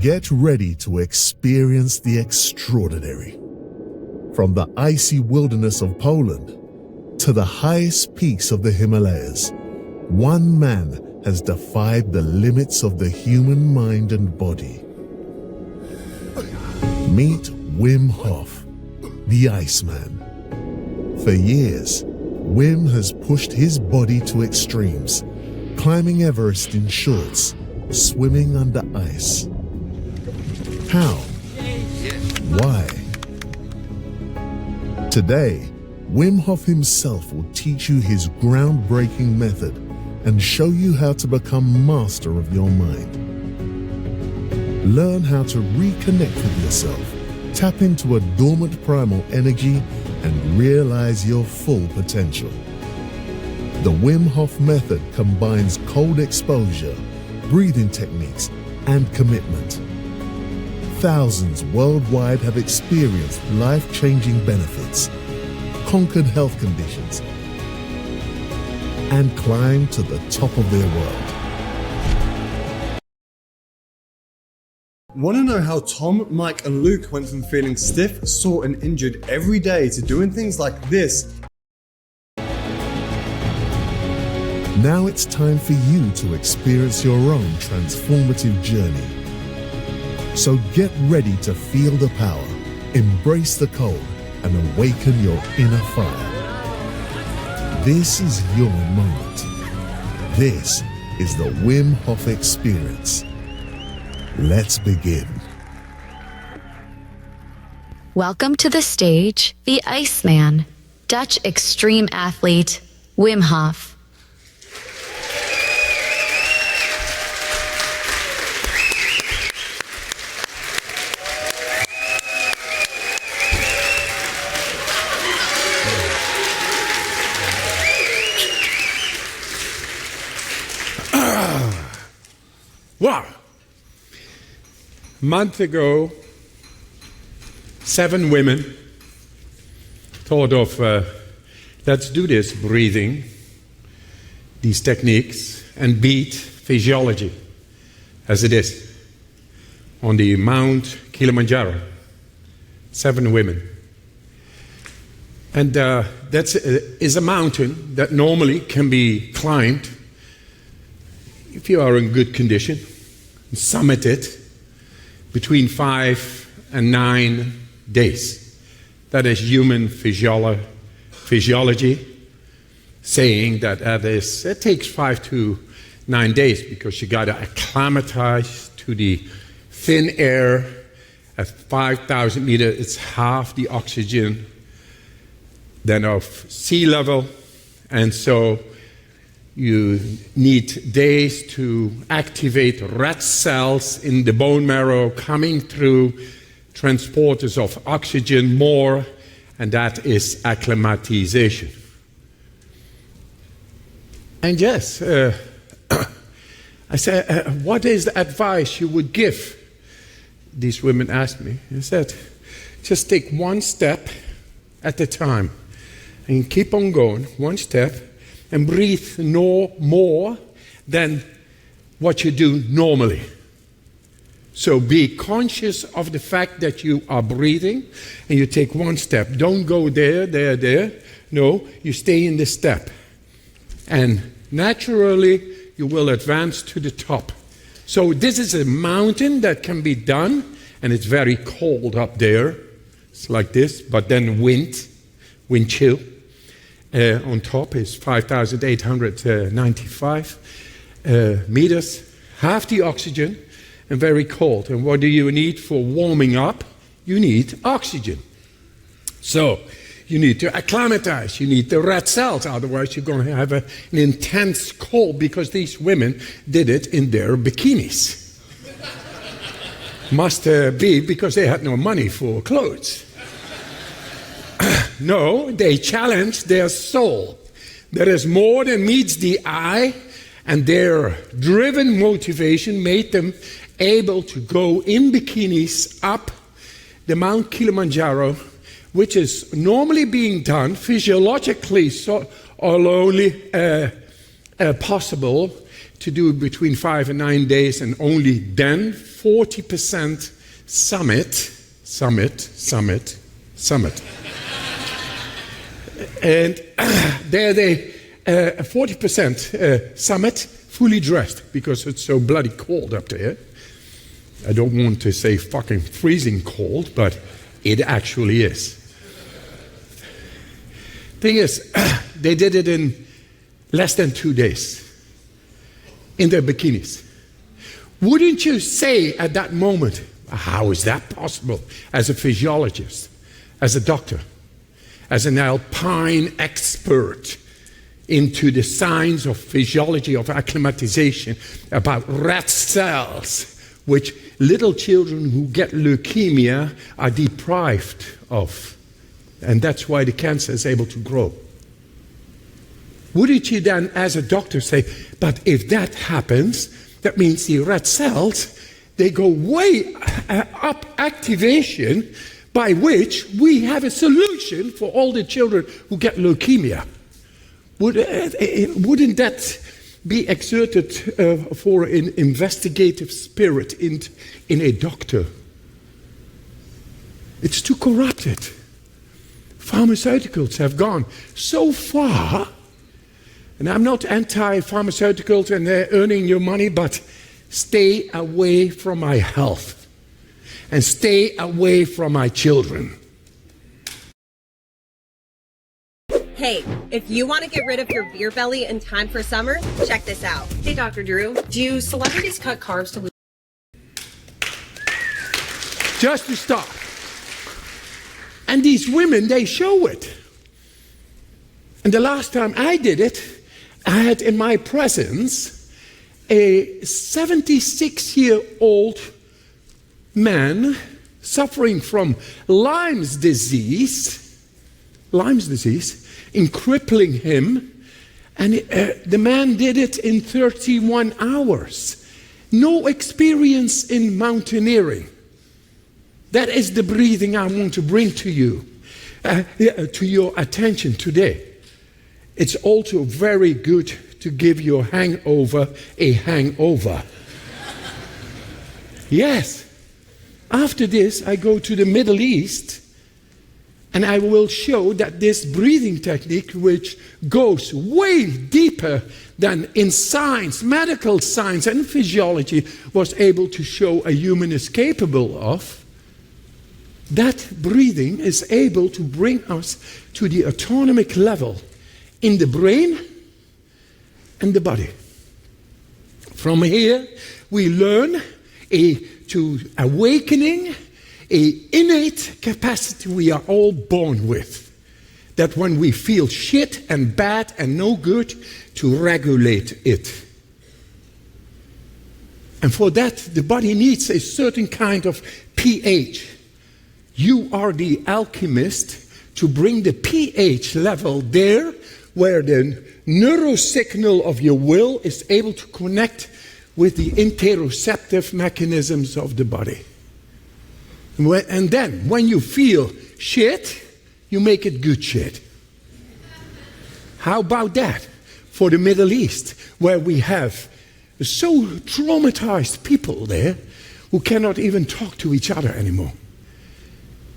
Get ready to experience the extraordinary. From the icy wilderness of Poland to the highest peaks of the Himalayas, one man has defied the limits of the human mind and body. Meet Wim Hof, the Iceman. For years, Wim has pushed his body to extremes, climbing Everest in shorts, swimming under ice. How? Why? Today, Wim Hof himself will teach you his groundbreaking method and show you how to become master of your mind. Learn how to reconnect with yourself, tap into a dormant primal energy, and realize your full potential. The Wim Hof method combines cold exposure, breathing techniques, and commitment. Thousands worldwide have experienced life-changing benefits, conquered health conditions, and climbed to the top of their world. Want to know how Tom, Mike, and Luke went from feeling stiff, sore, and injured every day to doing things like this? Now it's time for you to experience your own transformative journey. So get ready to feel the power, embrace the cold, and awaken your inner fire. This is your moment. This is the Wim Hof experience. Let's begin. Welcome to the stage, the Iceman, Dutch extreme athlete, Wim Hof. Wow. A month ago, 7 women thought of, let's do this breathing, these techniques, and beat physiology as it is on the Mount Kilimanjaro. 7 women. And that is a mountain that normally can be climbed if you are in good condition, summit it between 5 and 9 days. That is human physiology saying that it takes 5 to 9 days because you got to acclimatize to the thin air at 5,000 meters. It's half the oxygen than of sea level, and so you need days to activate red cells in the bone marrow coming through transporters of oxygen more, and that is acclimatization. And yes, I said, what is the advice you would give? These women asked me. I said, just take one step at a time and keep on going, one step, and breathe no more than what you do normally. So be conscious of the fact that you are breathing and you take one step. Don't go there, there, there. No, you stay in the step. And naturally, you will advance to the top. So this is a mountain that can be done, and it's very cold up there. It's like this, but then wind chill. On top is 5,895 meters, half the oxygen, and very cold. And what do you need for warming up? You need oxygen. So you need to acclimatize. You need the red cells, otherwise you're going to have an intense cold, because these women did it in their bikinis. Must be because they had no money for clothes. No, they challenged their soul. There is more than meets the eye, and their driven motivation made them able to go in bikinis up the Mount Kilimanjaro, which is normally being done physiologically, so only possible to do it between 5 and 9 days, and only then 40% summit. And there they 40% summit, fully dressed, because it's so bloody cold up there. I don't want to say fucking freezing cold, but it actually is. Thing is, they did it in less than 2 days in their bikinis. Wouldn't you say at that moment, how is that possible? As a physiologist, as a doctor, as an alpine expert into the science of physiology of acclimatization, about red cells, which little children who get leukemia are deprived of. And that's why the cancer is able to grow. Wouldn't you then, as a doctor, say, but if that happens, that means the red cells, they go way up activation, by which we have a solution for all the children who get leukemia. Wouldn't that be exerted for an investigative spirit in a doctor? It's too corrupted. Pharmaceuticals have gone so far, and I'm not anti-pharmaceuticals and they're earning your money, but stay away from my health and stay away from my children. Hey, if you want to get rid of your beer belly in time for summer, check this out. Hey, Dr. Drew, do celebrities cut carbs to lose? Just to stop. And these women, they show it. And the last time I did it, I had in my presence a 76-year-old man suffering from Lyme's disease, in crippling him. And the man did it in 31 hours. No experience in mountaineering. That is the breathing I want to bring to you, to your attention today. It's also very good to give your hangover a hangover. Yes. After this, I go to the Middle East, and I will show that this breathing technique, which goes way deeper than in science, medical science and physiology, was able to show a human is capable of. That breathing is able to bring us to the autonomic level in the brain and the body. From here, we learn to awakening an innate capacity we are all born with. That when we feel shit and bad and no good, to regulate it. And for that, the body needs a certain kind of pH. You are the alchemist to bring the pH level there where the neurosignal of your will is able to connect with the interoceptive mechanisms of the body. And then, when you feel shit, you make it good shit. How about that for the Middle East, where we have so traumatized people there who cannot even talk to each other anymore?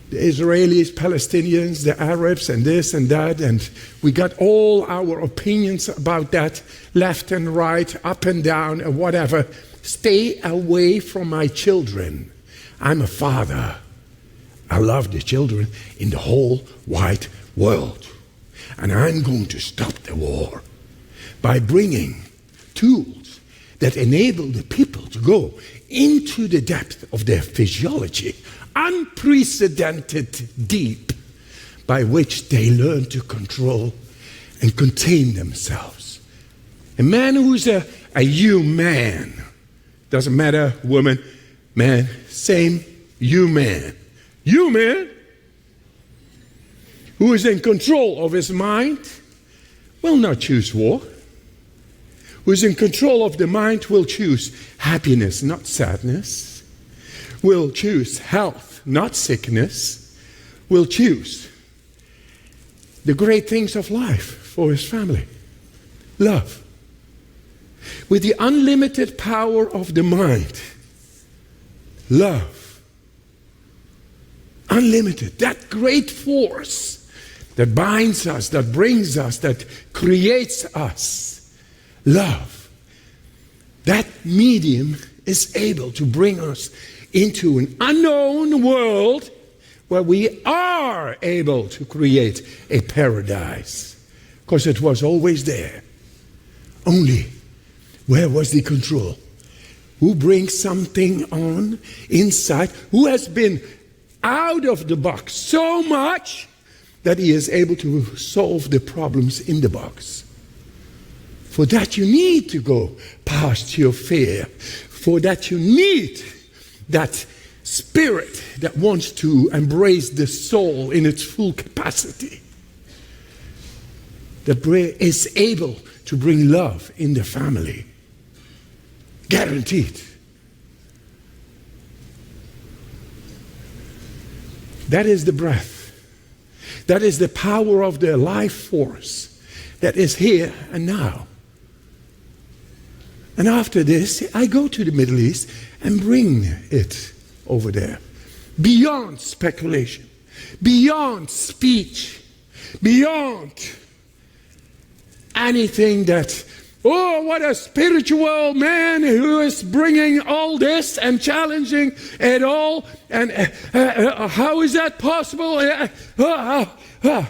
The Israelis, Palestinians, the Arabs, and this and that, and we got all our opinions about that, left and right, up and down, and whatever. Stay away from my children. I'm a father. I love the children in the whole wide world. And I'm going to stop the war by bringing tools that enable the people to go into the depth of their physiology, unprecedented deep, by which they learn to control and contain themselves. A man who's a human, doesn't matter, woman, man, same, human. Human, who is in control of his mind, will not choose war. Who is in control of the mind will choose happiness, not sadness. Will choose health, not sickness. Will choose the great things of life for his family. Love, with the unlimited power of the mind. Love. Unlimited. That great force that binds us, that brings us, that creates us. Love. That medium is able to bring us into an unknown world where we are able to create a paradise. Because it was always there. Only, where was the control? Who brings something on inside? Who has been out of the box so much that he is able to solve the problems in the box? For that you need to go past your fear. For that you need that spirit that wants to embrace the soul in its full capacity. That is able to bring love in the family. Guaranteed. That is the breath. That is the power of the life force that is here and now. And after this, I go to the Middle East and bring it over there. Beyond speculation, beyond speech, beyond anything that, oh, what a spiritual man who is bringing all this and challenging it all. And how is that possible?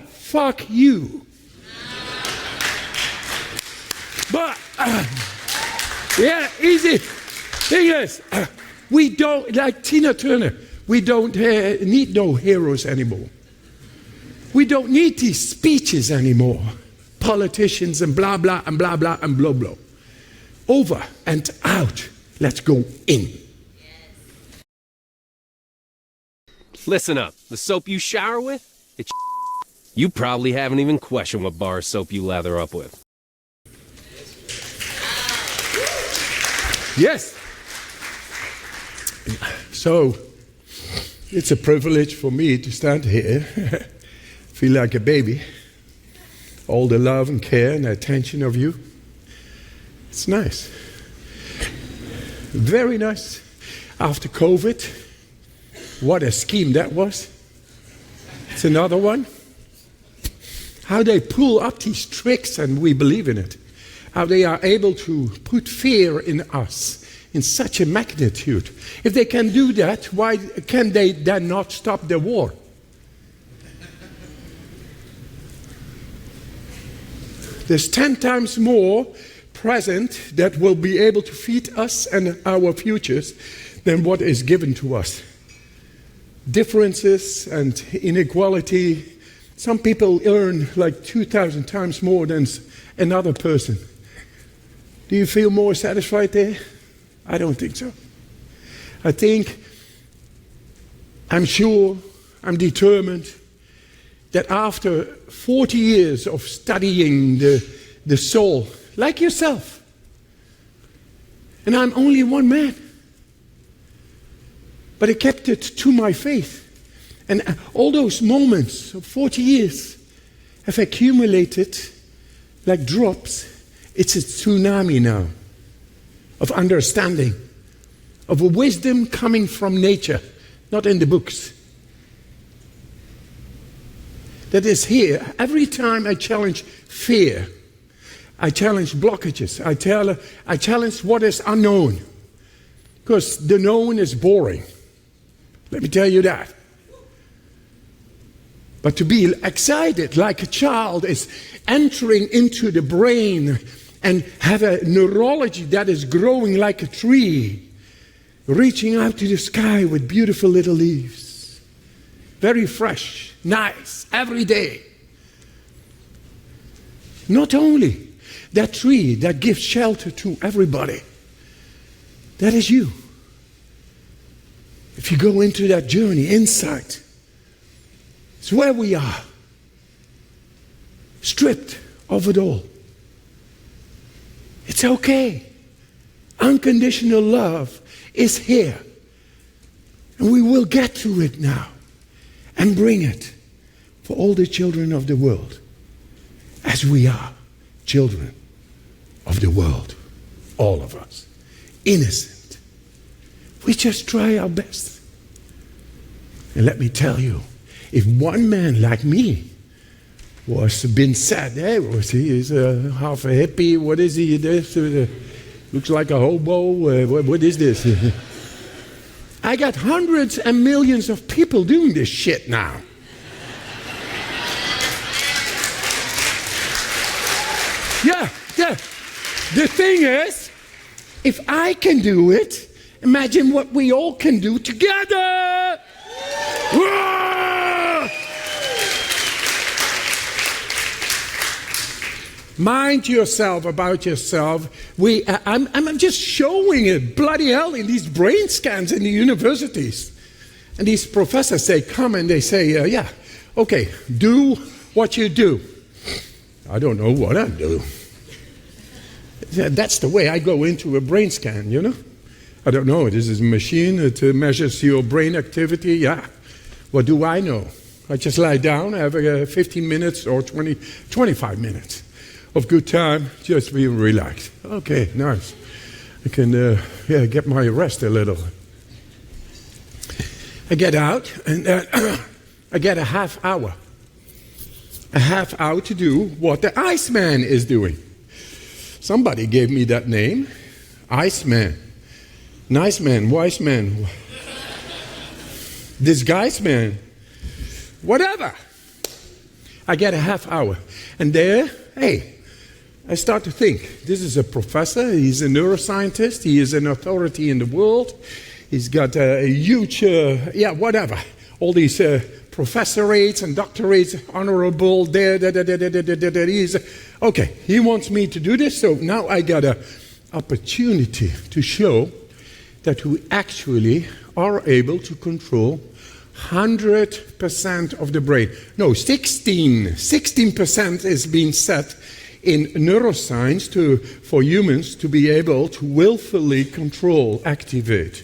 Fuck you. But, yeah, easy. Thing is, we don't, like Tina Turner, we don't need no heroes anymore. We don't need these speeches anymore. Politicians and blah, blah, and blah, blah, and blah, blah. Over and out. Let's go in. Listen up. The soap you shower with, it's you probably haven't even questioned what bar of soap you lather up with. Yes. So, it's a privilege for me to stand here, feel like a baby. All the love and care and attention of you. It's nice. Very nice. After COVID, what a scheme that was. It's another one. How they pull up these tricks and we believe in it. How they are able to put fear in us in such a magnitude. If they can do that, why can they then not stop the war? There's 10 times more present that will be able to feed us and our futures than what is given to us. Differences and inequality. Some people earn like 2,000 times more than another person. Do you feel more satisfied there? I don't think so. I'm sure, I'm determined that after 40 years of studying the soul, like yourself, and I'm only one man, but I kept it to my faith. And all those moments of 40 years have accumulated like drops. It's a tsunami now of understanding, of a wisdom coming from nature, not in the books. That is here. Every time I challenge fear, I challenge blockages, I challenge what is unknown. Because the known is boring. Let me tell you that. But to be excited like a child is entering into the brain and have a neurology that is growing like a tree, reaching out to the sky with beautiful little leaves. Very fresh, nice, every day. Not only that tree that gives shelter to everybody, that is you. If you go into that journey inside, it's where we are, stripped of it all. It's okay. Unconditional love is here. And we will get to it now and bring it for all the children of the world, as we are children of the world. all of us. Innocent. We just try our best. And let me tell you, if one man like me was been said, hey, he's half a hippie, what is he? This, looks like a hobo, what is this? I got hundreds and millions of people doing this shit now. Yeah. The thing is, if I can do it, imagine what we all can do together. Mind yourself about yourself. I'm just showing it, bloody hell, in these brain scans in the universities. And these professors, they come and they say, okay, do what you do. I don't know what I do. That's the way I go into a brain scan, you know? I don't know, this is a machine that measures your brain activity. Yeah, what do I know? I just lie down, have 15 minutes or 25 minutes of good time, just being relaxed. Okay, nice. I can get my rest a little. I get out and I get a half hour. A half hour to do what the Iceman is doing. Somebody gave me that name, Iceman. Nice man, wise man, disguised man, whatever. I get a half hour. And there, hey, I start to think, this is a professor, he's a neuroscientist, he is an authority in the world, he's got a huge, whatever, all these professorates and doctorates, honorable, okay, he wants me to do this, so now I got an opportunity to show that we actually are able to control 100% of the brain. No, 16% is being set in neuroscience for humans to be able to willfully control, activate.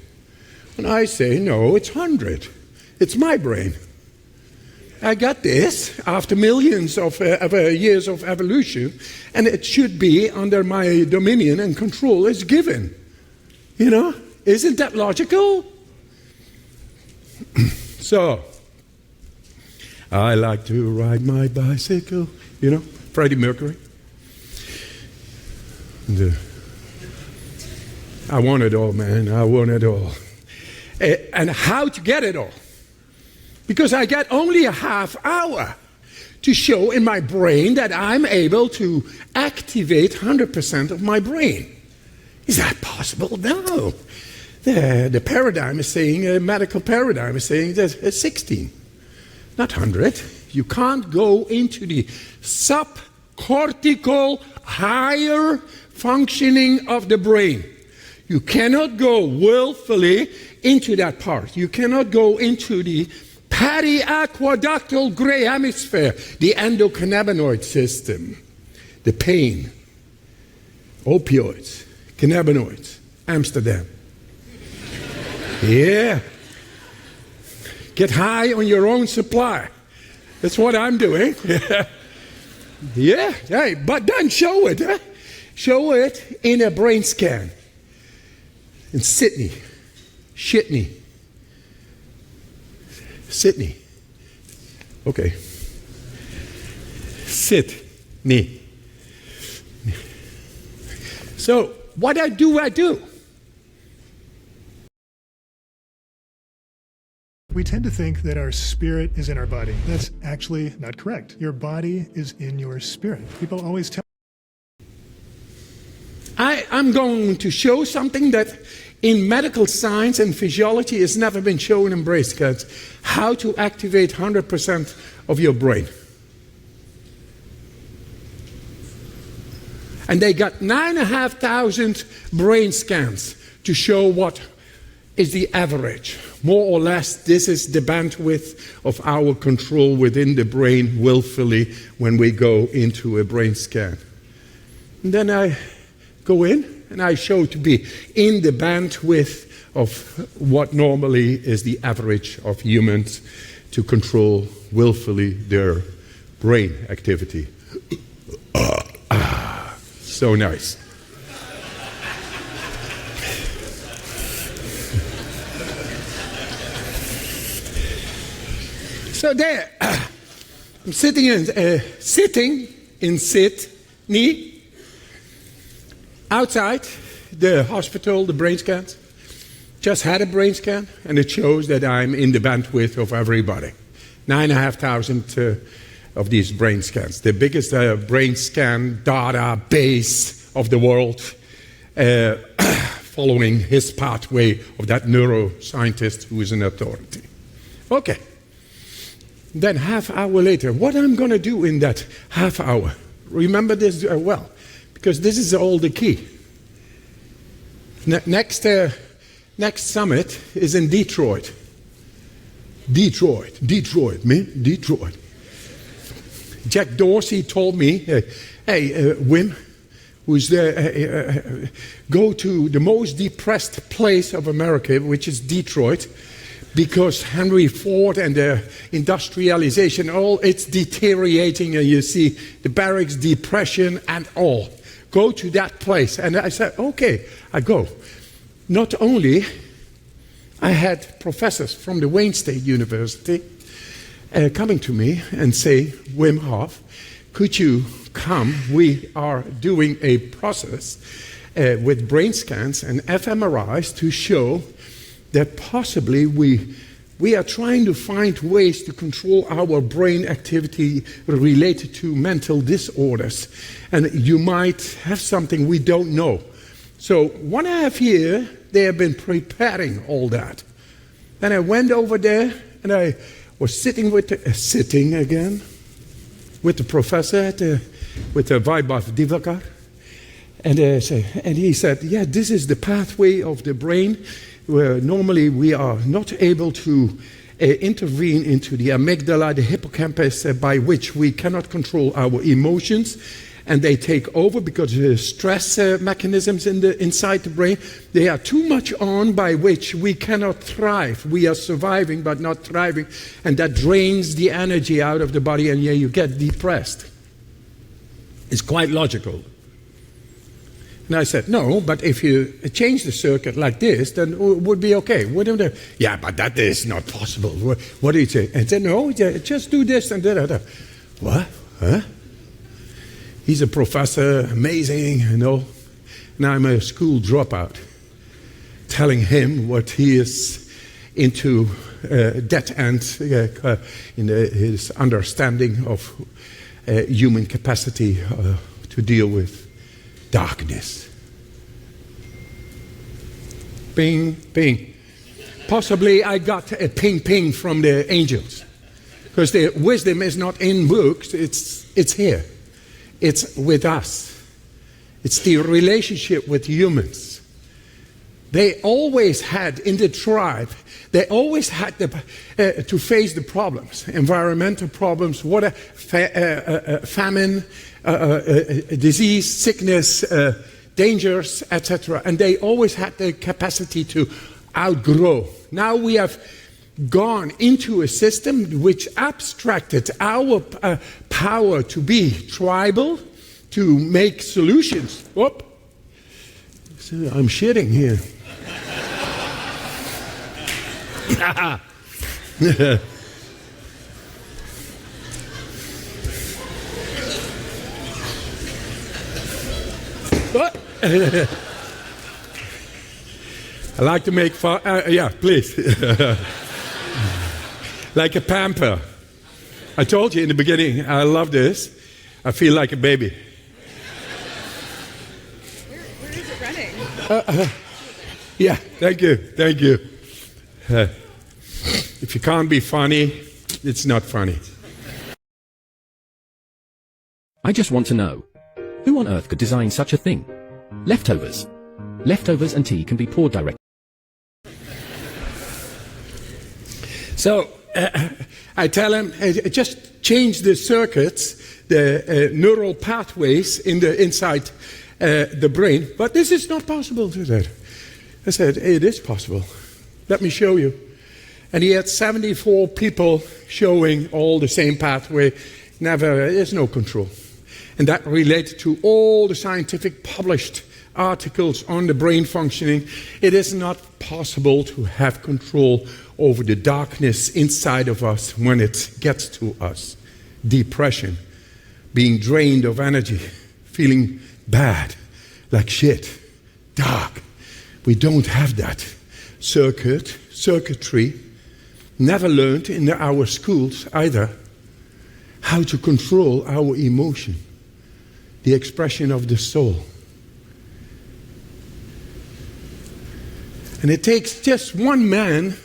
And I say, no, it's 100. It's my brain. I got this after millions of years of evolution, and it should be under my dominion and control as given. You know? Isn't that logical? So, I like to ride my bicycle, you know, Freddie Mercury. And, I want it all, man, I want it all. And how to get it all? Because I got only a half hour to show in my brain that I'm able to activate 100% of my brain. Is that possible? No. The paradigm is saying, medical paradigm is saying that it's 16, not 100. You can't go into the subcortical higher functioning of the brain. You cannot go willfully into that part. You cannot go into the periaqueductal gray hemisphere, the endocannabinoid system, the pain, opioids, cannabinoids, Amsterdam. Yeah. Get high on your own supply. That's what I'm doing. Yeah. Hey, but then show it. Huh? Show it in a brain scan. In Sydney. Okay. Sydney. So, what I do? We tend to think that our spirit is in our body. That's actually not correct. Your body is in your spirit. People always tell I'm going to show something that in medical science and physiology has never been shown in brain scans. How to activate 100% of your brain. And they got 9,500 brain scans to show what is the average. More or less, this is the bandwidth of our control within the brain willfully when we go into a brain scan. And then I go in and I show to be in the bandwidth of what normally is the average of humans to control willfully their brain activity. So nice. So there, I'm sitting in Sydney, outside the hospital, the brain scans. Just had a brain scan, and it shows that I'm in the bandwidth of everybody. 9,500 of these brain scans, the biggest brain scan database of the world, following his pathway of that neuroscientist who is an authority. Okay. Then half hour later, what I'm going to do in that half hour? Remember this well, because this is all the key. Next summit is in Detroit. Detroit. Jack Dorsey told me, hey, Wim, who's there, go to the most depressed place of America, which is Detroit, because Henry Ford and the industrialization, all it's deteriorating, and you see the barracks, depression, and all. Go to that place. And I said, okay, I go. Not only, I had professors from the Wayne State University coming to me and say, Wim Hof, could you come? We are doing a process with brain scans and fMRIs to show that possibly we are trying to find ways to control our brain activity related to mental disorders. And you might have something we don't know. So 1.5 years, they have been preparing all that. Then I went over there, and I was sitting with the professor with the Vaibhav Divakar. And he said, yeah, this is the pathway of the brain where normally we are not able to intervene into the amygdala, the hippocampus, by which we cannot control our emotions, and they take over because the stress mechanisms inside the brain, they are too much on by which we cannot thrive. We are surviving but not thriving, and that drains the energy out of the body, and you get depressed. It's quite logical. And I said, no, but if you change the circuit like this, then it would be okay, wouldn't it? Yeah, but that is not possible. What do you say? And I said, no, just do this and that. What? Huh? He's a professor, amazing, you know. And I'm a school dropout, telling him what he is into dead end in his understanding of human capacity to deal with darkness. Ping, ping. Possibly I got a ping, ping from the angels. Because the wisdom is not in books, it's here. It's with us. It's the relationship with humans. They always had, in the tribe, they always had to face the problems. Environmental problems, water, famine, disease, sickness, dangers, etc. And they always had the capacity to outgrow. Now we have gone into a system which abstracted our power to be tribal, to make solutions. Whoop. So I'm shitting here. What? I like to make fun. Yeah, please. Like a pamper. I told you in the beginning, I love this. I feel like a baby. Where is it running? Yeah, thank you. If you can't be funny, it's not funny. I just want to know, who on earth could design such a thing? Leftovers. Leftovers and tea can be poured directly. So, I tell him, just change the circuits, the neural pathways inside the brain. But this is not possible, he said. I said, it is possible. Let me show you. And he had 74 people showing all the same pathway. There's no control. And that related to all the scientific published articles on the brain functioning. It is not possible to have control over the darkness inside of us when it gets to us. Depression, being drained of energy, feeling bad, like shit, dark. We don't have that circuitry. Never learned in our schools either how to control our emotion, the expression of the soul. And it takes just one man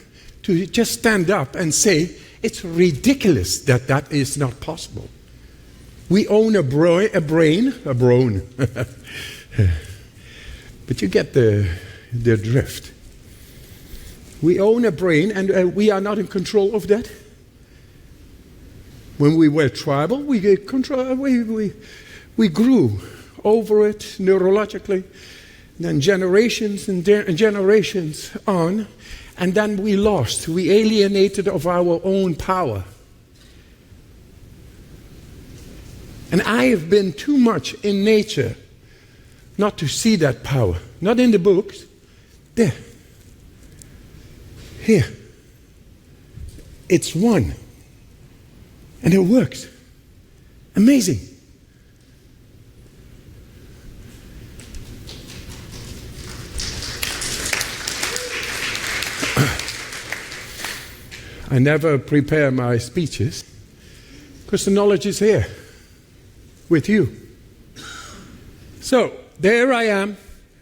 to just stand up and say, it's ridiculous that that is not possible. We own a brain. But you get the drift. We own a brain, and we are not in control of that. When we were tribal, we grew over it neurologically. Then generations and generations on, and then we lost. We alienated of our own power. And I have been too much in nature not to see that power. Not in the books. There. Here. It's one. And it works. Amazing. I never prepare my speeches because the knowledge is here with you. So, there I am,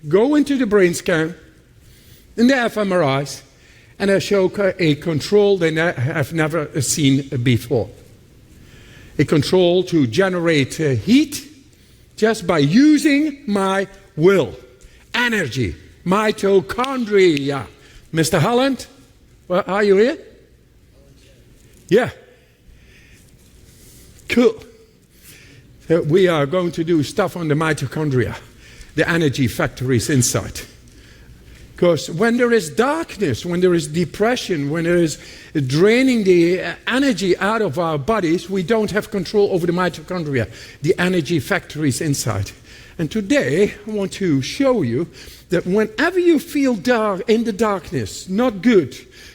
go into the brain scan, in the fMRIs, and I show a control they have never seen before. A control to generate heat just by using my will, energy, mitochondria. Mr. Holland, well, are you here? Yeah. Cool. So we are going to do stuff on the mitochondria, the energy factories inside. Because when there is darkness, when there is depression, when there is draining the energy out of our bodies, we don't have control over the mitochondria, the energy factories inside. And today, I want to show you that whenever you feel dark, in the darkness, not good,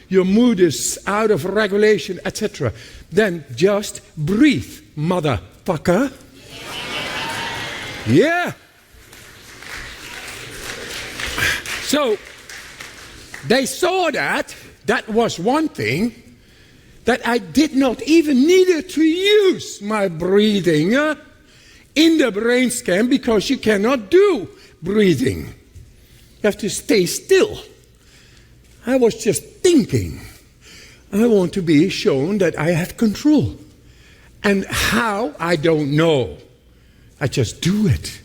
your mood is out of regulation, etc., then just breathe, motherfucker. Yeah. So, they saw that was one thing, that I did not even need to use my breathing in the brain scan because you cannot do breathing. You have to stay still. I was just thinking, I want to be shown that I have control. And how, I don't know. I just do it.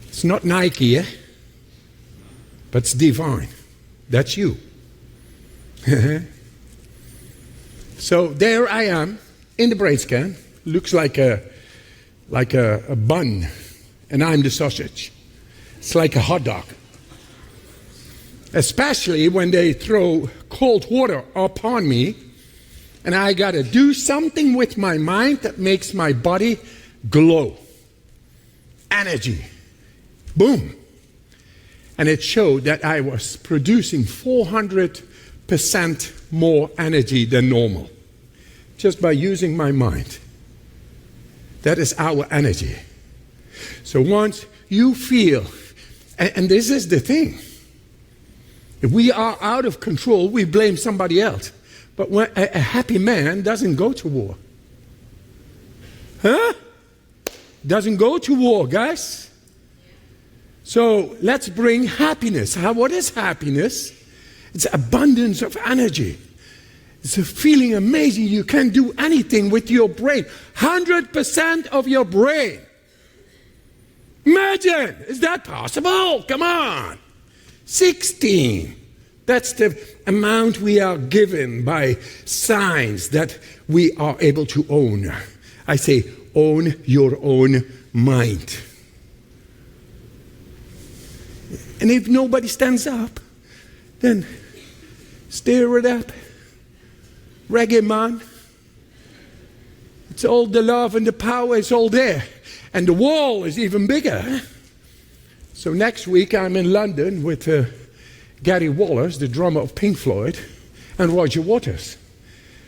It's not Nike, eh? But it's divine. That's you. So there I am in the brain scan. Looks like a bun, and I'm the sausage. It's like a hot dog. Especially when they throw cold water upon me, and I got to do something with my mind that makes my body glow. Energy. Boom. And it showed that I was producing 400% more energy than normal, just by using my mind. That is our energy. So once you feel, and this is the thing, if we are out of control, we blame somebody else. But when a happy man doesn't go to war. Huh? Doesn't go to war, guys. So let's bring happiness. What is happiness? It's abundance of energy. It's a feeling amazing. You can do anything with your brain. 100% of your brain. Imagine, is that possible? Come on. 16. That's the amount we are given by science that we are able to own. I say, own your own mind. And if nobody stands up, then stir it up. Reggae man. It's all the love and the power is all there. And the wall is even bigger. So next week I'm in London with Gary Wallace, the drummer of Pink Floyd, and Roger Waters.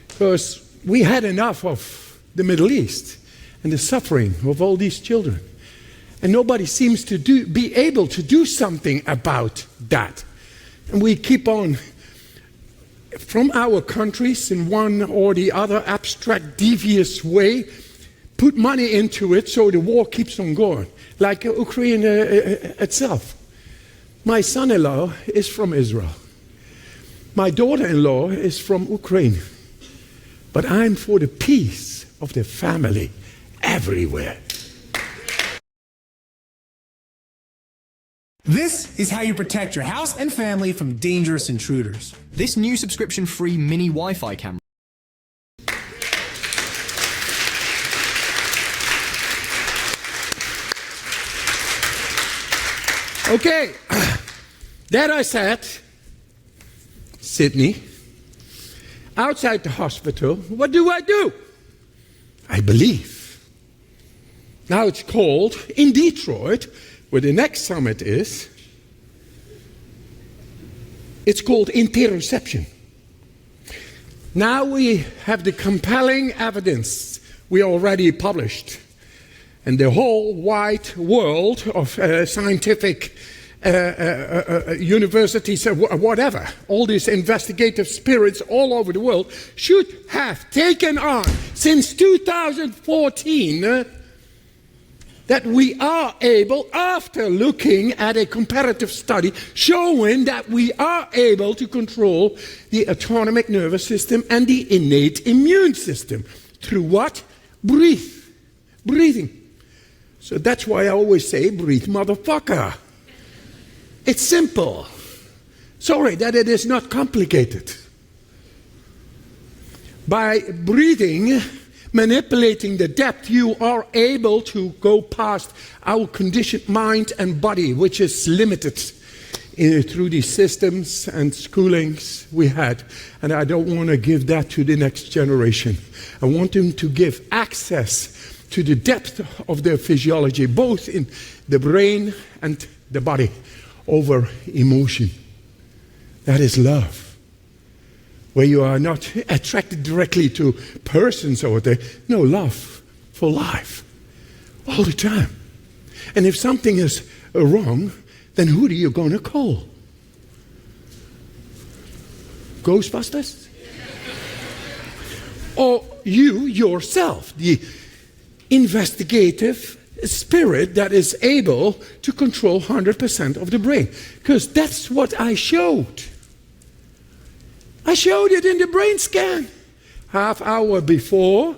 Because we had enough of the Middle East and the suffering of all these children. And nobody seems to be able to do something about that. And we keep on, from our countries in one or the other abstract, devious way, put money into it so the war keeps on going, like Ukraine itself. My son-in-law is from Israel. My daughter-in-law is from Ukraine. But I'm for the peace of the family everywhere. This is how you protect your house and family from dangerous intruders. This new subscription-free mini Wi-Fi camera. Okay, there I sat, Sydney, outside the hospital. What do? I believe. Now it's called, in Detroit, where the next summit is, it's called interoception. Now we have the compelling evidence we already published. And the whole wide world of scientific universities, whatever, all these investigative spirits all over the world should have taken on since 2014 that we are able, after looking at a comparative study, showing that we are able to control the autonomic nervous system and the innate immune system. Through what? Breathing. So that's why I always say, breathe, motherfucker. It's simple. Sorry that it is not complicated. By breathing, manipulating the depth, you are able to go past our conditioned mind and body, which is limited through these systems and schoolings we had. And I don't want to give that to the next generation. I want them to give access to the depth of their physiology, both in the brain and the body, over emotion. That is love. Where you are not attracted directly to persons over there. No, love for life. All the time. And if something is wrong, then who are you going to call? Ghostbusters? Or you yourself, the investigative spirit that is able to control 100% of the brain. Because that's what I showed. I showed it in the brain scan. Half hour before,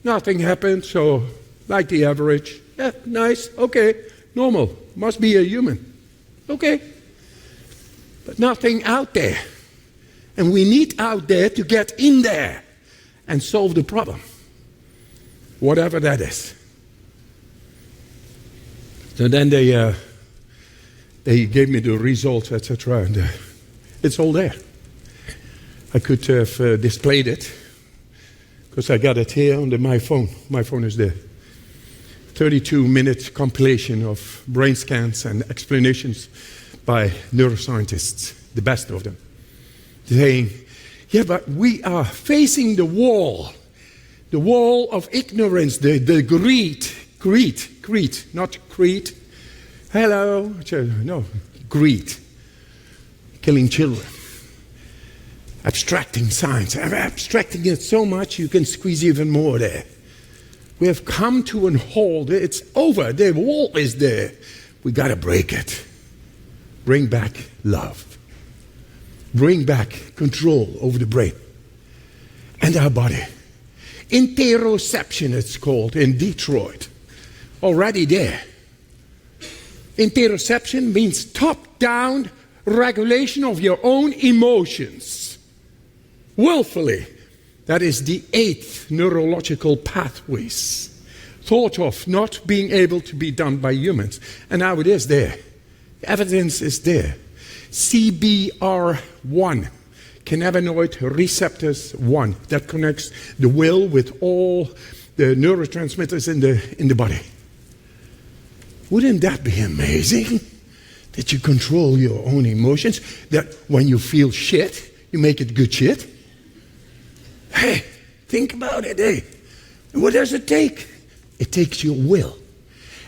nothing happened, so like the average. Yeah, nice, okay, normal. Must be a human. Okay. But nothing out there. And we need out there to get in there and solve the problem. Whatever that is. So then they gave me the results, etc. And it's all there. I could have displayed it, because I got it here on my phone. My phone is there. 32-minute compilation of brain scans and explanations by neuroscientists, the best of them, saying, yeah, but we are facing the wall of ignorance, the greed, not creed. Hello, no, greed, killing children. Abstracting science. I'm abstracting it so much you can squeeze even more there. We have come to a halt. It's over. The wall is there. We got to break it. Bring back love. Bring back control over the brain and our body. Interoception, it's called, in Detroit. Already there. Interoception means top-down regulation of your own emotions. Willfully. That is the 8th neurological pathways thought of not being able to be done by humans. And now it is there. The evidence is there. CBR1, cannabinoid receptors 1, that connects the will with all the neurotransmitters in the body. Wouldn't that be amazing? That you control your own emotions. That when you feel shit, you make it good shit. Hey, think about it, hey. What does it take? It takes your will.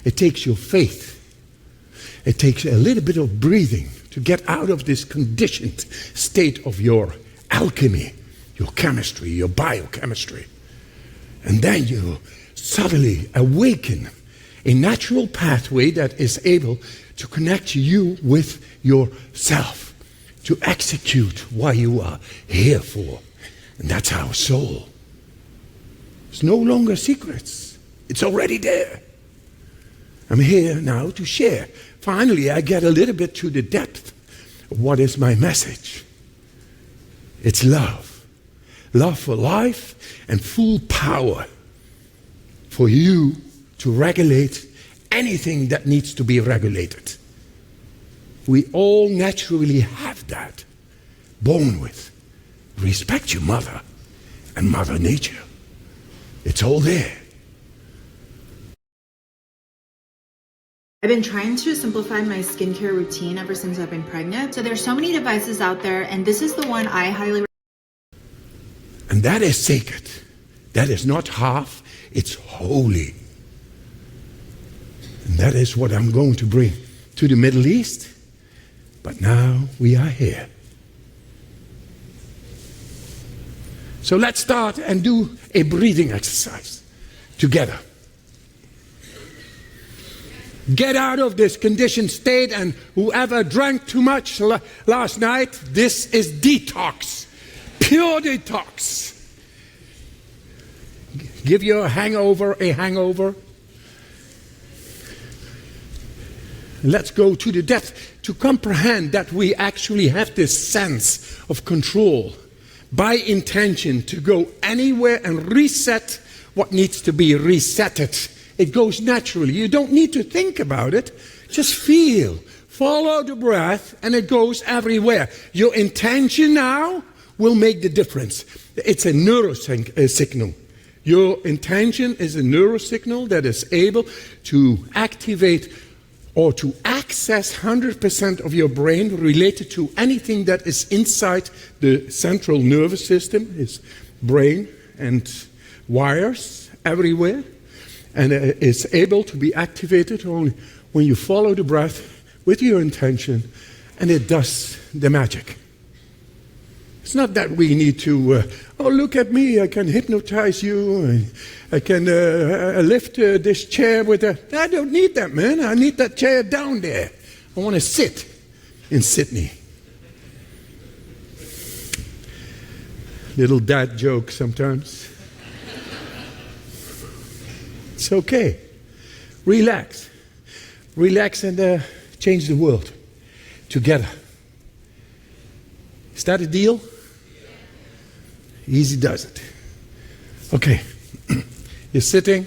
It takes your faith. It takes a little bit of breathing to get out of this conditioned state of your alchemy, your chemistry, your biochemistry. And then you suddenly awaken a natural pathway that is able to connect you with yourself, to execute what you are here for. And that's our soul. It's no longer secrets. It's already there. I'm here now to share. Finally, I get a little bit to the depth of what is my message. It's love. Love for life and full power for you to regulate anything that needs to be regulated. We all naturally have that, born with. Respect your mother and Mother Nature. It's all there. I've been trying to simplify my skincare routine ever since I've been pregnant. So there's so many devices out there, and this is the one I highly recommend. And that is sacred. That is not half, it's holy. And that is what I'm going to bring to the Middle East. But now we are here. So let's start and do a breathing exercise together. Get out of this conditioned state, and whoever drank too much last night, this is detox. Pure detox. Give your hangover a hangover. Let's go to the depth to comprehend that we actually have this sense of control by intention to go anywhere and reset what needs to be resetted. It goes naturally. You don't need to think about it. Just feel. Follow the breath, and it goes everywhere. Your intention now will make the difference. It's a neurosignal. Your intention is a neurosignal that is able to activate or to access 100% of your brain related to anything that is inside the central nervous system, is brain and wires everywhere. And it's able to be activated only when you follow the breath with your intention, and it does the magic. It's not that we need to, oh, look at me, I can hypnotize you, I can lift this chair with a... I don't need that, man. I need that chair down there. I want to sit in Sydney. Little dad joke sometimes. It's okay. Relax. Relax and change the world together. Is that a deal? Easy does it. Okay. You're sitting.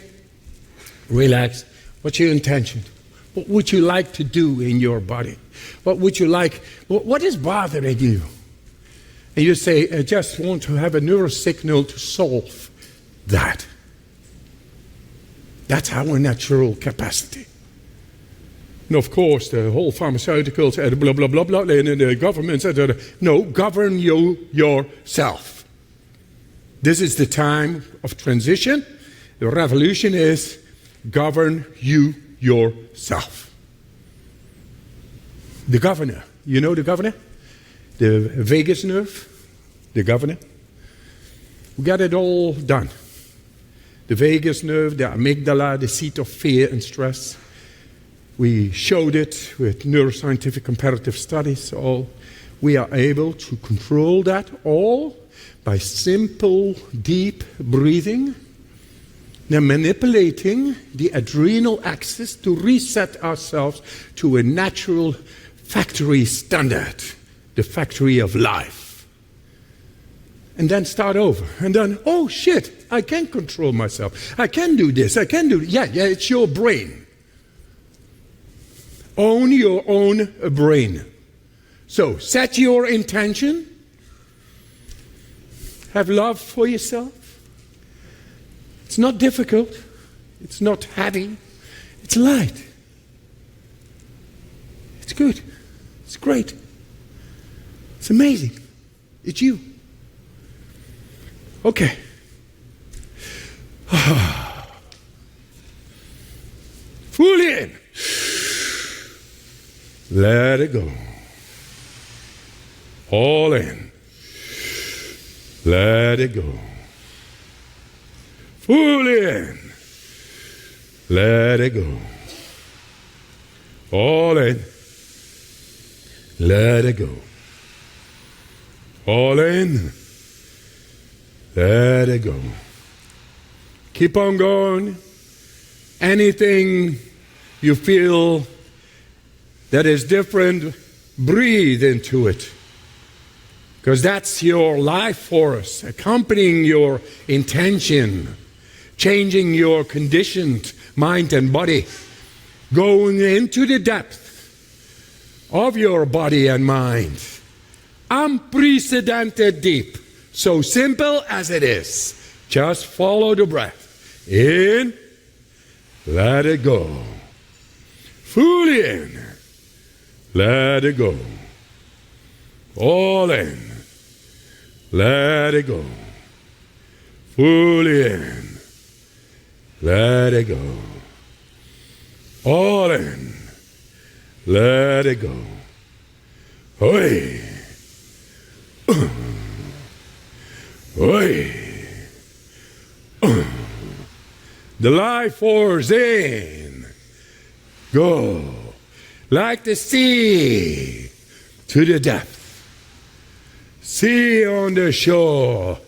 Relax. What's your intention? What would you like to do in your body? What would you like? What is bothering you? And you say, I just want to have a neurosignal to solve that. That's our natural capacity. And of course, the whole pharmaceuticals, blah, blah, blah, blah, and the governments, no, govern you yourself. This is the time of transition. The revolution is govern you yourself. The governor, you know the governor? The vagus nerve, the governor. We got it all done. The vagus nerve, the amygdala, the seat of fear and stress. We showed it with neuroscientific comparative studies. All we are able to control that all by simple, deep breathing, then manipulating the adrenal axis to reset ourselves to a natural factory standard, the factory of life. And then start over. And then, oh shit, I can control myself. I can do this, I can do... Yeah, it's your brain. Own your own brain. So, set your intention. Have love for yourself. It's not difficult. It's not heavy. It's light. It's good. It's great. It's amazing. It's you. Okay. Fully in. Let it go. All in. Let it go. Fully in. Let it go. All in. Let it go. All in. Let it go. Keep on going. Anything you feel that is different, breathe into it. Because that's your life force, accompanying your intention, changing your conditioned mind and body, going into the depth of your body and mind. Unprecedented deep. So simple as it is. Just follow the breath. In, let it go. Fully in, let it go. All in, let it go. Fully in, let it go. All in, let it go. Oi. Oi. The life force in. Go. Like the sea to the depth. Sea on the shore.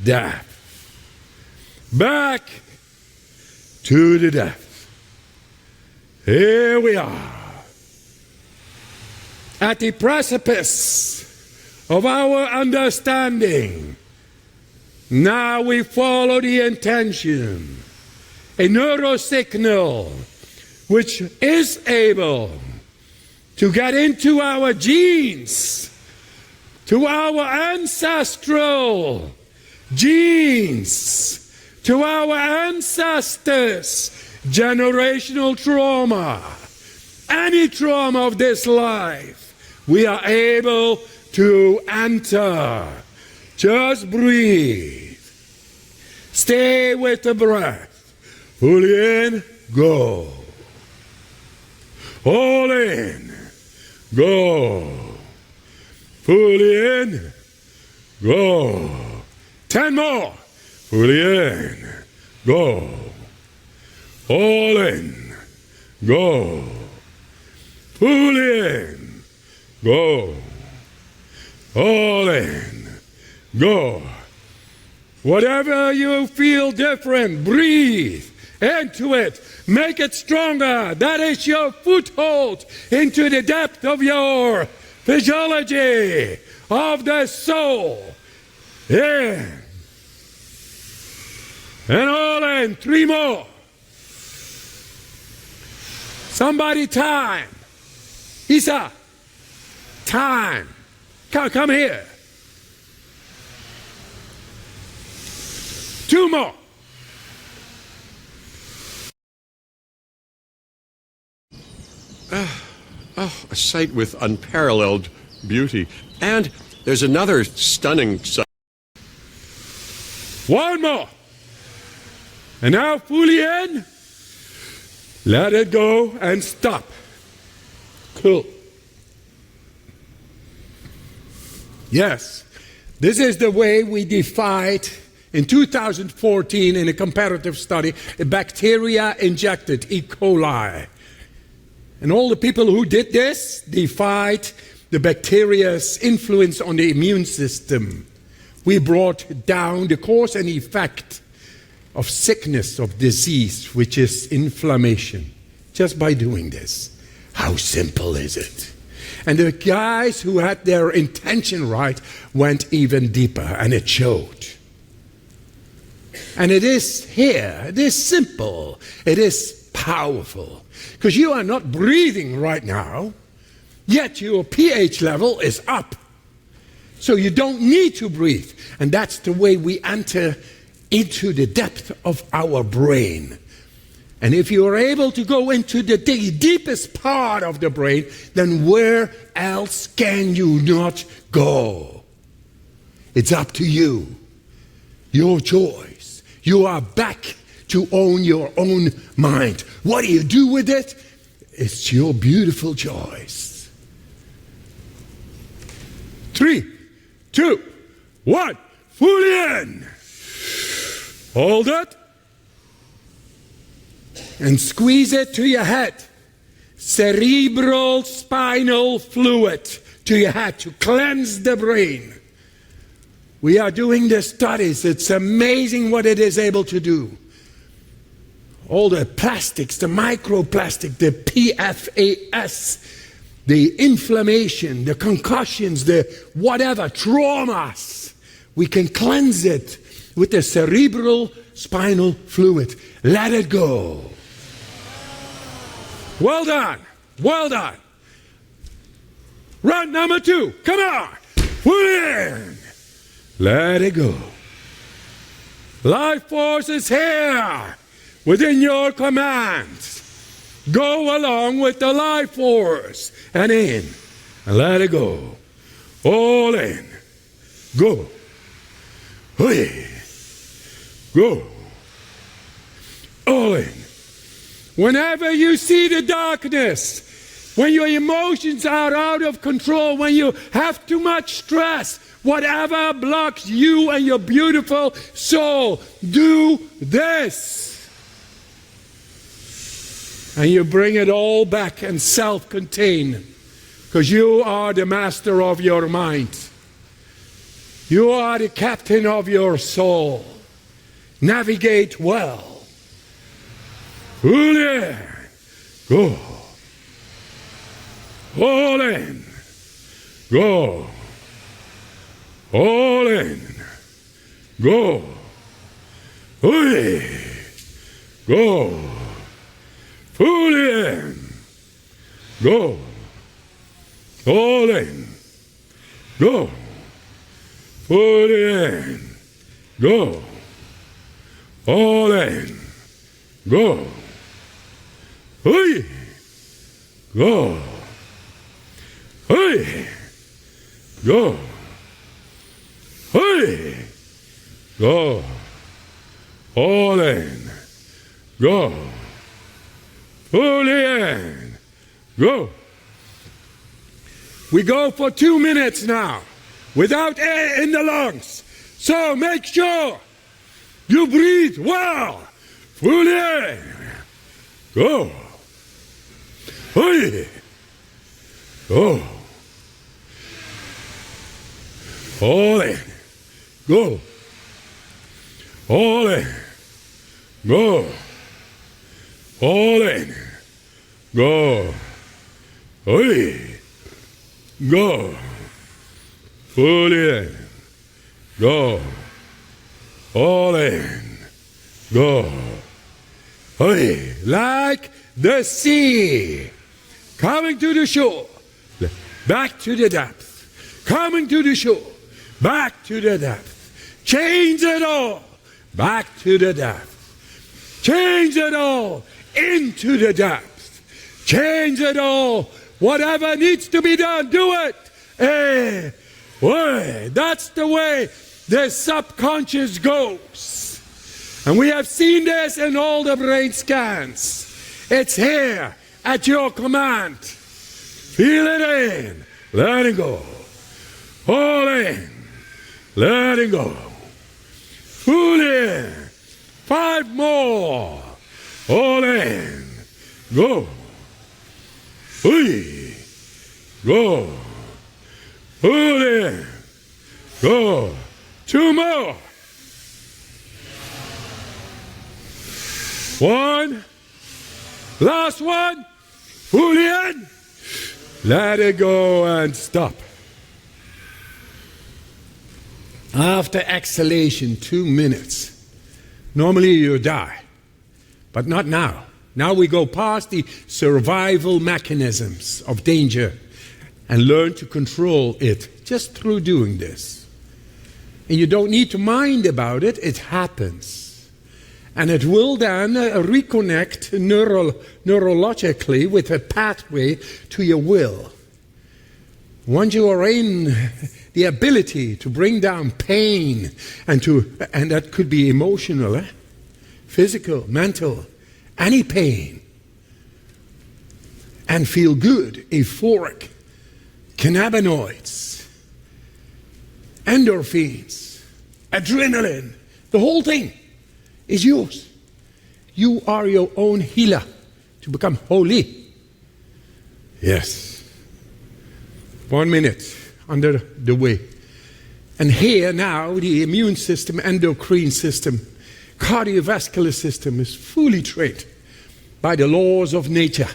Depth. Back to the depth. Here we are. At the precipice of our understanding. Now we follow the intention. A neurosignal which is able to get into our genes, to our ancestral genes, to our ancestors, generational trauma, any trauma of this life, we are able to enter. Just breathe. Stay with the breath. Fully in, go. All in, go. Fully in, go. 10 more. Fully in, go. All in, go. Fully in, go. All in, go. Whatever you feel different, breathe into it. Make it stronger. That is your foothold into the depth of your physiology, of the soul. In. And all in. 3 more. Somebody time. Isa. Time. Come here. 2 more. A sight with unparalleled beauty. And there's another stunning sight. 1 more. And now fully in. Let it go and stop. Cool. Yes, this is the way we defied in 2014 in a comparative study a bacteria injected E. coli. And all the people who did this defied the bacteria's influence on the immune system. We brought down the cause and effect of sickness, of disease, which is inflammation, just by doing this. How simple is it? And the guys who had their intention right went even deeper, and it showed. And it is here, it is simple, it is powerful. Because you are not breathing right now, yet your pH level is up. So you don't need to breathe. And that's the way we enter into the depth of our brain. And if you are able to go into the deepest part of the brain, then where else can you not go? It's up to you. Your choice. You are back to own your own mind. What do you do with it? It's your beautiful choice. 3, 2, 1. Fully in. Hold it. And squeeze it to your head. Cerebral spinal fluid to your head to cleanse the brain. We are doing the studies. It's amazing what it is able to do. All the plastics, the microplastic, the PFAS, the inflammation, the concussions, the whatever, traumas. We can cleanse it with the cerebral spinal fluid. Let it go. Well done. Well done. Round number 2. Come on. Pull in. Let it go. Life force is here within your command. Go along with the life force and in. And let it go. All in. Go. Hey. Go. All in. Whenever you see the darkness, when your emotions are out of control, when you have too much stress, whatever blocks you and your beautiful soul, do this. And you bring it all back and self-contain, because you are the master of your mind. You are the captain of your soul. Navigate well. Pull in. Go. All in. Go. All in. Go. Oi. Go. Pull in. Go. All in. Go. Pull in. Go. All in. Go. Oi. Go. Oi. Go. Oi. Go. All in. Go. Pull in. Go. We go for 2 minutes now, without air in the lungs. So make sure you breathe well. Pull in. Go. Oi. Go. All in. Go. All in. Go. All in. Go. Oi. Go. Pull in. Go. All in. Go. Oi. Like the sea. Coming to the shore. Back to the depth. Coming to the shore. Back to the depth. Change it all. Back to the depth. Change it all. Into the depth. Change it all. Whatever needs to be done, do it. That's the way the subconscious goes. And we have seen this in all the brain scans. It's here at your command. Feel it in. Let it go. All in. Let it go. Pull in. 5 more. All in. Go. Oi. Go. Pull in. Go. 2 more. 1. Last one. Pull in. Let it go and stop. After exhalation, 2 minutes. Normally you die, but not now. Now we go past the survival mechanisms of danger and learn to control it just through doing this. And you don't need to mind about it, it happens. And it will then reconnect neurologically with a pathway to your will. Once you are in the ability to bring down pain, and that could be emotional, physical, mental, any pain, and feel good, euphoric, cannabinoids, endorphins, adrenaline, the whole thing is yours. You are your own healer to become holy. Yes. 1 minute under the way. And here now, the immune system, endocrine system, cardiovascular system is fully trained by the laws of nature.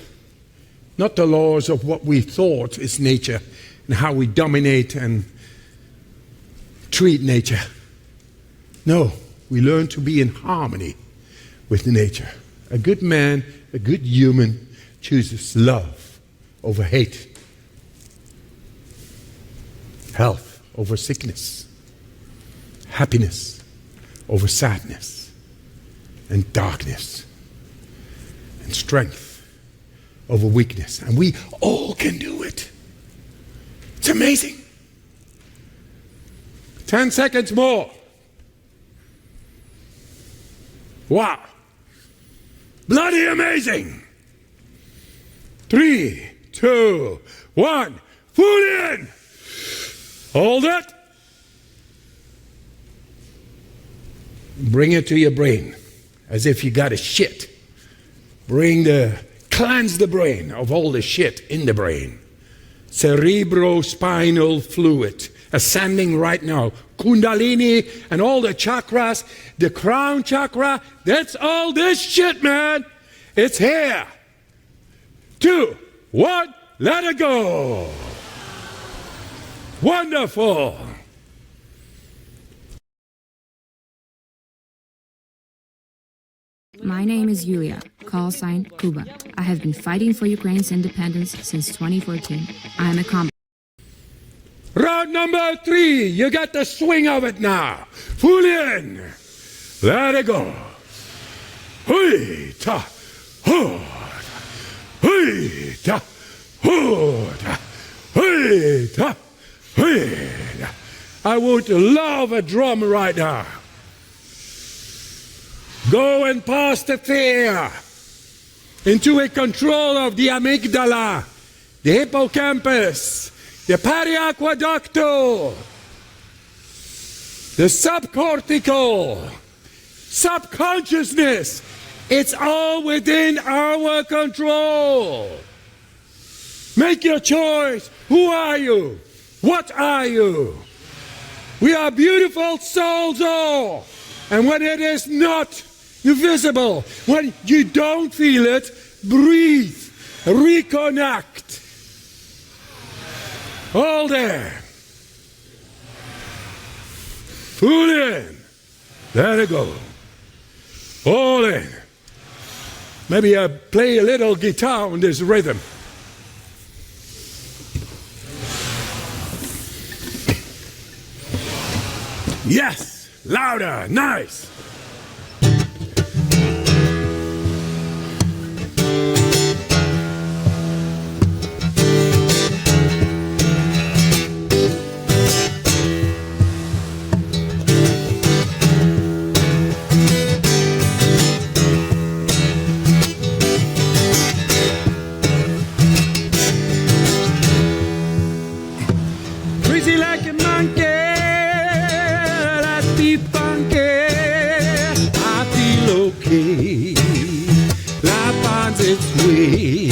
Not the laws of what we thought is nature and how we dominate and treat nature. No, we learn to be in harmony with nature. A good man, a good human chooses love over hate. Health over sickness. Happiness over sadness. And darkness. And strength over weakness. And we all can do it. It's amazing. 10 seconds more. Wow. Bloody amazing. 3, 2, 1. Full in. Hold it. Bring it to your brain as if you got a shit. Cleanse the brain of all the shit in the brain. Cerebrospinal fluid ascending right now. Kundalini and all the chakras, the crown chakra, that's all this shit, man. It's here. 2, 1, let it go. Wonderful. My name is Yulia, call sign Kuba. I have been fighting for Ukraine's independence since 2014. I am a combat. Round number 3, you got the swing of it now. Full in. Let it go. Hui ta, hui ta, hui ta, hui ta. I would love a drum right now. Go and pass the fear into a control of the amygdala, the hippocampus, the periaqueducto, the subcortical, subconsciousness. It's all within our control. Make your choice. Who are you? What are you? We are beautiful souls all. And when it is not visible, when you don't feel it, breathe, reconnect. All there. Full in. Let it go. All in. Maybe I play a little guitar on this rhythm. Yes, louder, nice. Crazy like a monkey. Life finds its way.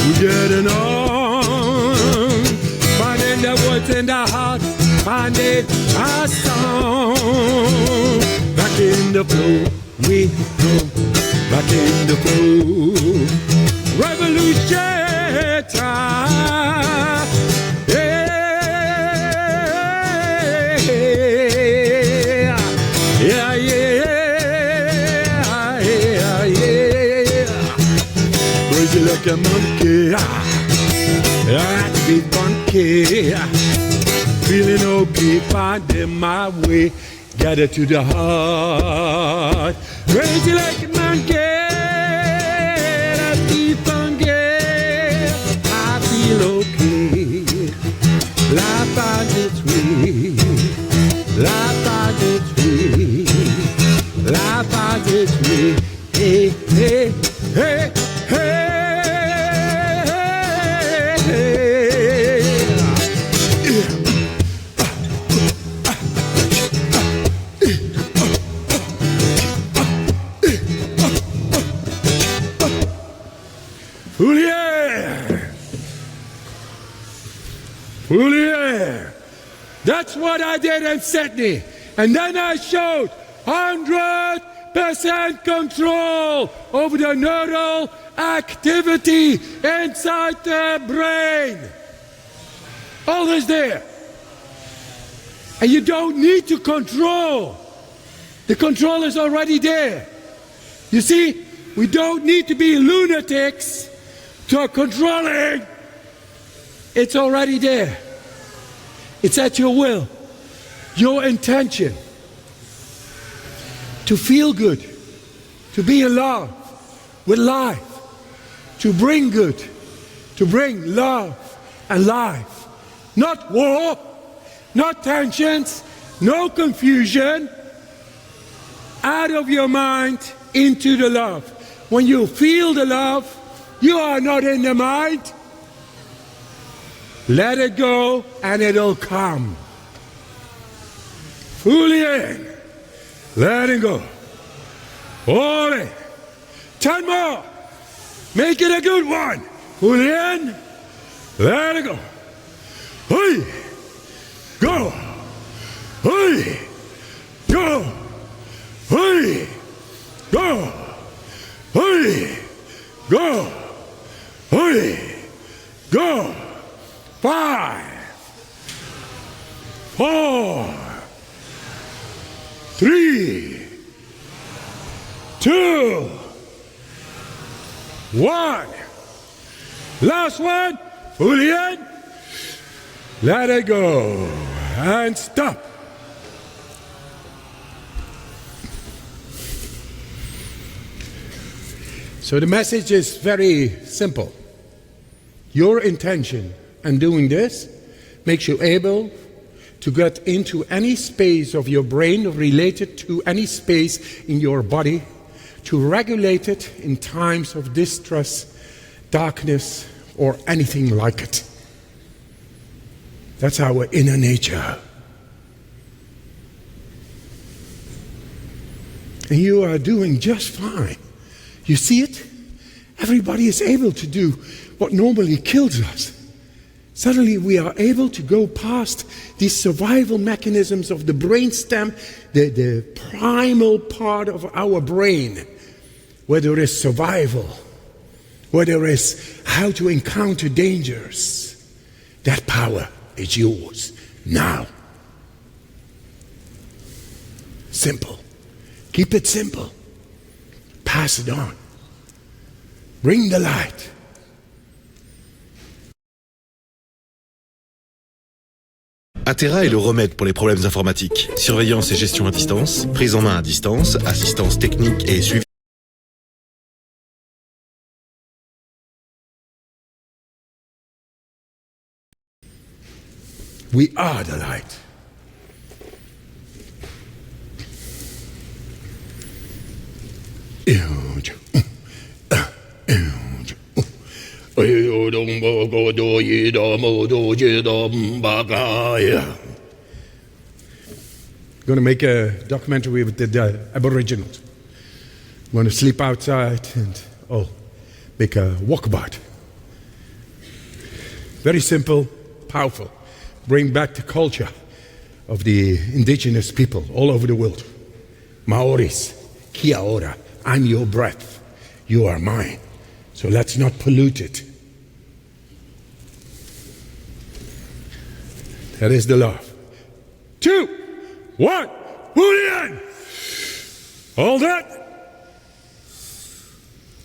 We're getting on, finding the words in the heart, finding our song. Back in the flow, we go. Back in the flow. Revolution time. Yeah, yeah. Like a monkey, I like to be funky, feeling okay, finding my way, gather to the heart. Crazy like a monkey, I keep on getting. I feel okay. Life finds its way. Life finds its way. Life finds its way. Hey, hey, hey, hey. That's what I did in Sydney. And then I showed 100% control over the neural activity inside the brain. All is there. And you don't need to control. The control is already there. You see, we don't need to be lunatics to controlling. It's already there. It's at your will, your intention to feel good, to be in love with life, to bring good, to bring love and life. Not war, not tensions, no confusion. Out of your mind into the love. When you feel the love, you are not in the mind. Let it go and it'll come. Fully in. Let it go. All in. 10 more. Make it a good one. Fully in. Let it go. Hey. Go. Hey. Go. Hey. Go. Hey. Go. Hey. Go. 5, 4, 3, 2, 1. Last one. Fully in. Let it go. And stop. So the message is very simple. Your intention and doing this makes you able to get into any space of your brain related to any space in your body, to regulate it in times of distress, darkness, or anything like it. That's our inner nature. And you are doing just fine. You see it? Everybody is able to do what normally kills us. Suddenly we are able to go past these survival mechanisms of the brainstem, the primal part of our brain, where there is survival, where there is how to encounter dangers. That power is yours now. Simple. Keep it simple. Pass it on. Bring the light. Atera est le remède pour les problèmes informatiques. Surveillance et gestion à distance, prise en main à distance, assistance technique et suivi. We are the light. Going to make a documentary with the Aboriginals. I'm going to sleep outside and make a walkabout. Very simple, powerful. Bring back the culture of the indigenous people all over the world. Maoris, kia ora, I'm your breath, you are mine. So let's not pollute it. That is the love. 2, 1, Julian! Hold it.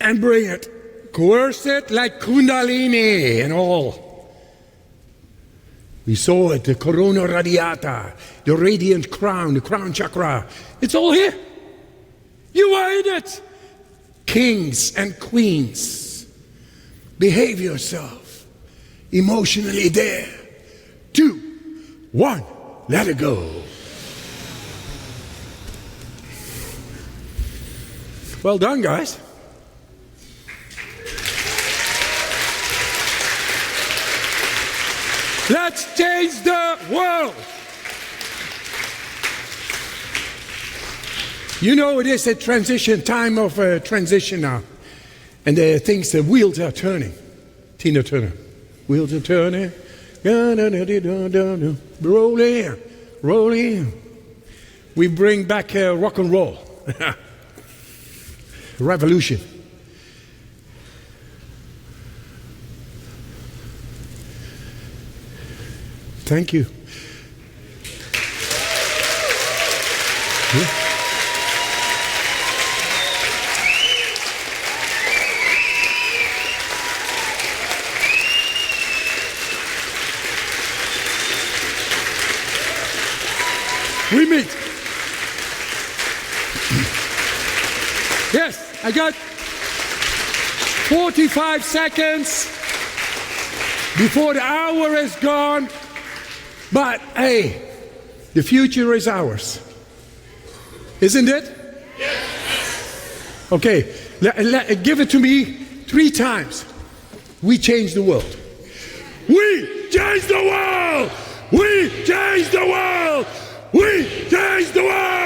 And bring it. Coerce it like Kundalini and all. We saw it, the corona radiata, the radiant crown, the crown chakra. It's all here. You are in it. Kings and queens, behave yourself. Emotionally there. 2, 1, let it go. Well done, guys. Let's change the world. You know, it is a transition, time of transition now. And the wheels are turning. Tina Turner. Wheels are turning. Rolling, rolling. We bring back rock and roll. Revolution. Thank you. Yeah. We meet. Yes, I got 45 seconds before the hour is gone. But hey, the future is ours. Isn't it? Yes. Okay, give it to me 3 times. We change the world. We change the world! We change the world! We change the world!